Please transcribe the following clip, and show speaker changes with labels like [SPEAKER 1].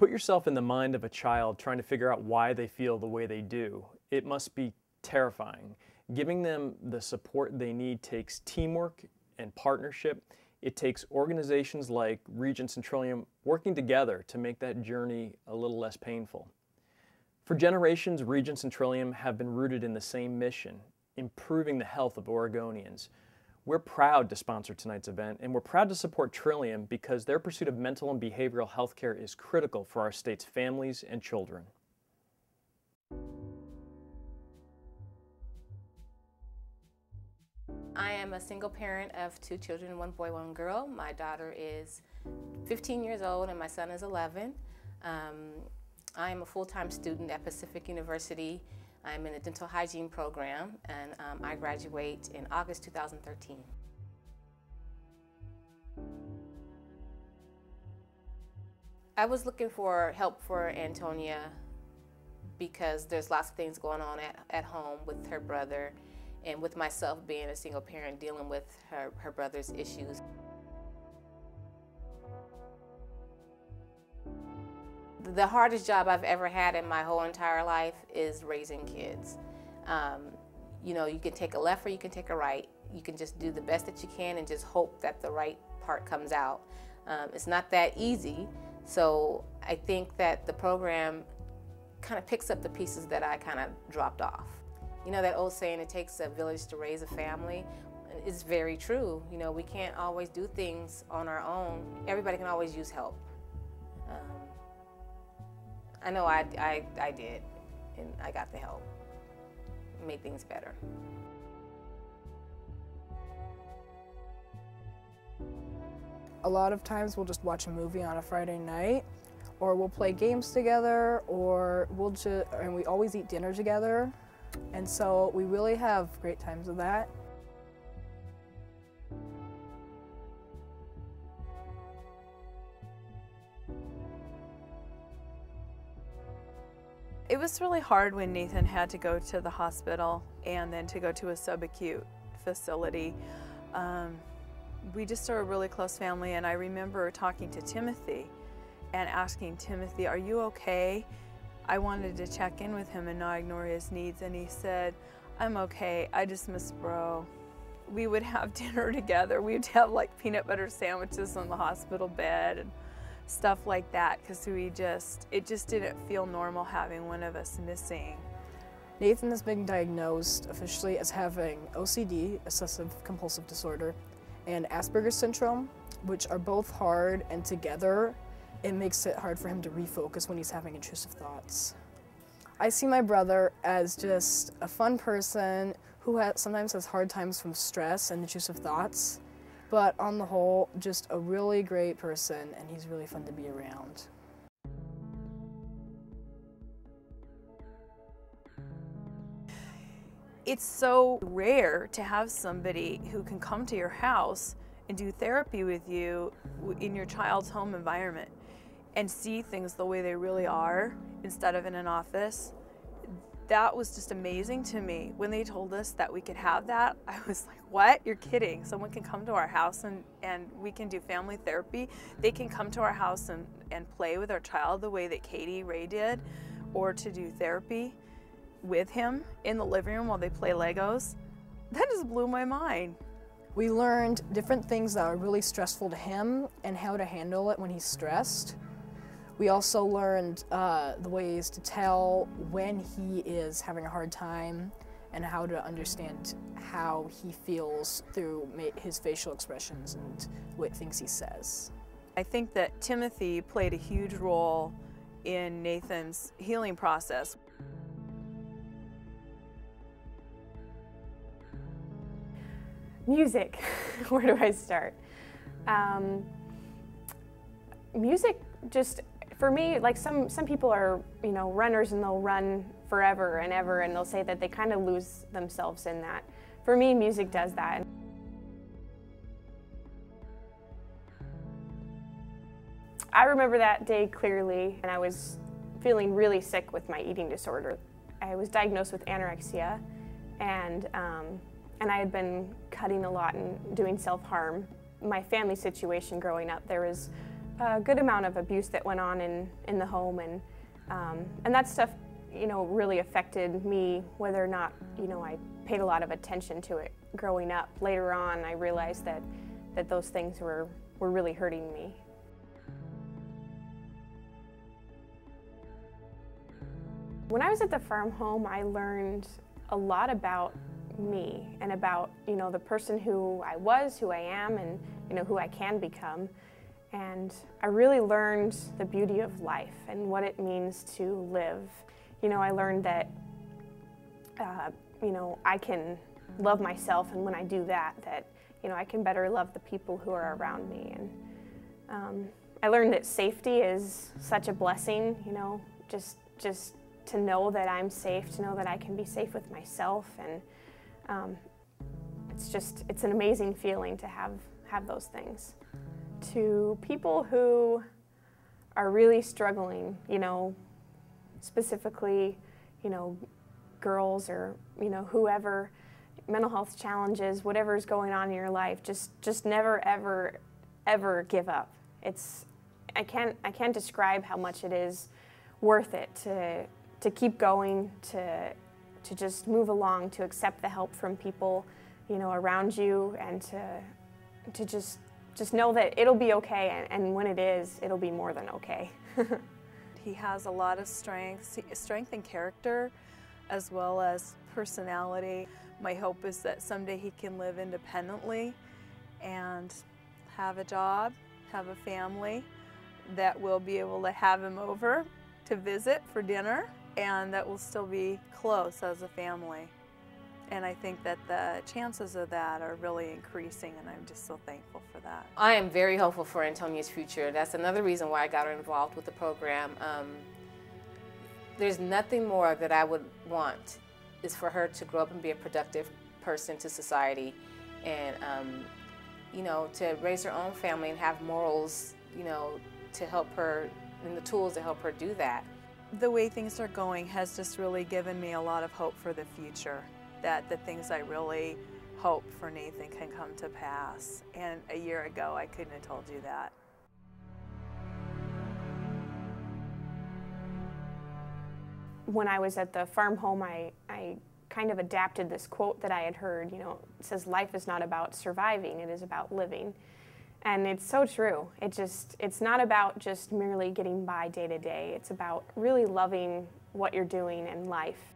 [SPEAKER 1] Put yourself in the mind of a child trying to figure out why they feel the way they do. It must be terrifying. Giving them the support they need takes teamwork and partnership. It takes organizations like Regents and Trillium working together to make that journey a little less painful. For generations, Regents and Trillium have been rooted in the same mission, improving the health of Oregonians. We're proud to sponsor tonight's event, and we're proud to support Trillium because their pursuit of mental and behavioral health care is critical for our state's families and children.
[SPEAKER 2] I am a single parent of 2 children, 1 boy, 1 girl. My daughter is 15 years old and my son is 11. I am a full-time student at Pacific University. I'm in the dental hygiene program, and I graduate in August 2013. I was looking for help for Antonia because there's lots of things going on at home with her brother and with myself being a single parent dealing with her brother's issues. The hardest job I've ever had in my whole entire life is raising kids. You know, you can take a left or you can take a right. You can just do the best that you can and just hope that the right part comes out. It's not that easy, so I think that the program kind of picks up the pieces that I kind of dropped off. You know that old saying, it takes a village to raise a family? It's very true. You know, we can't always do things on our own. Everybody can always use help. I know I did, and I got the help. It made things better.
[SPEAKER 3] A lot of times we'll just watch a movie on a Friday night, or we'll play games together, or and we always eat dinner together. And so we really have great times with that.
[SPEAKER 4] It was really hard when Nathan had to go to the hospital and then to go to a subacute facility. We just are a really close family, and I remember talking to Timothy and asking Timothy, "Are you okay?" I wanted to check in with him and not ignore his needs, and he said, "I'm okay, I just miss bro." We would have dinner together. We'd have like peanut butter sandwiches on the hospital bed and stuff like that, because it just didn't feel normal having one of us missing.
[SPEAKER 3] Nathan has been diagnosed officially as having OCD, obsessive compulsive disorder, and Asperger's syndrome, which are both hard, and together it makes it hard for him to refocus when he's having intrusive thoughts. I see my brother as just a fun person who sometimes has hard times from stress and intrusive thoughts, but on the whole, just a really great person, and he's really fun to be around.
[SPEAKER 4] It's so rare to have somebody who can come to your house and do therapy with you in your child's home environment and see things the way they really are instead of in an office. That was just amazing to me. When they told us that we could have that, I was like, what? You're kidding. Someone can come to our house and we can do family therapy. They can come to our house and play with our child the way that Katie Ray did, or to do therapy with him in the living room while they play Legos. That just blew my mind.
[SPEAKER 3] We learned different things that are really stressful to him and how to handle it when he's stressed. We also learned the ways to tell when he is having a hard time and how to understand how he feels through his facial expressions and what things he says.
[SPEAKER 4] I think that Timothy played a huge role in Nathan's healing process.
[SPEAKER 5] Music, where do I start? Music just, for me, like some people are, you know, runners and they'll run forever and ever, and they'll say that they kind of lose themselves in that. For me, music does that. I remember that day clearly, and I was feeling really sick with my eating disorder. I was diagnosed with anorexia, and I had been cutting a lot and doing self-harm. My family situation growing up, there was a good amount of abuse that went on in the home, and that stuff, you know, really affected me, whether or not, you know, I paid a lot of attention to it growing up. Later on, I realized that those things were really hurting me. When I was at the farm home, I learned a lot about me and about, you know, the person who I was, who I am, and, you know, who I can become. And I really learned the beauty of life and what it means to live. You know, I learned that, you know, I can love myself, and when I do that, you know, I can better love the people who are around me. And I learned that safety is such a blessing, you know, just to know that I'm safe, to know that I can be safe with myself, and it's an amazing feeling to have those things. To people who are really struggling, you know, specifically, you know, girls or, you know, whoever, mental health challenges, whatever's going on in your life, just never ever give up. I can't describe how much it is worth it to keep going, to just move along, to accept the help from people, you know, around you, and to just know that it'll be okay, and when it is, it'll be more than okay.
[SPEAKER 4] He has a lot of strength and character, as well as personality. My hope is that someday he can live independently and have a job, have a family, that will be able to have him over to visit for dinner, and that will still be close as a family. And I think that the chances of that are really increasing, and I'm just so thankful for that.
[SPEAKER 2] I am very hopeful for Antonia's future. That's another reason why I got her involved with the program. There's nothing more that I would want is for her to grow up and be a productive person to society, and you know, to raise her own family and have morals, you know, to help her, and the tools to help her do that.
[SPEAKER 4] The way things are going has just really given me a lot of hope for the future, that the things I really hope for Nathan can come to pass. And a year ago, I couldn't have told you that.
[SPEAKER 5] When I was at the farm home, I kind of adapted this quote that I had heard, you know, it says, "Life is not about surviving, it is about living." And it's so true. It's not about just merely getting by day to day. It's about really loving what you're doing in life.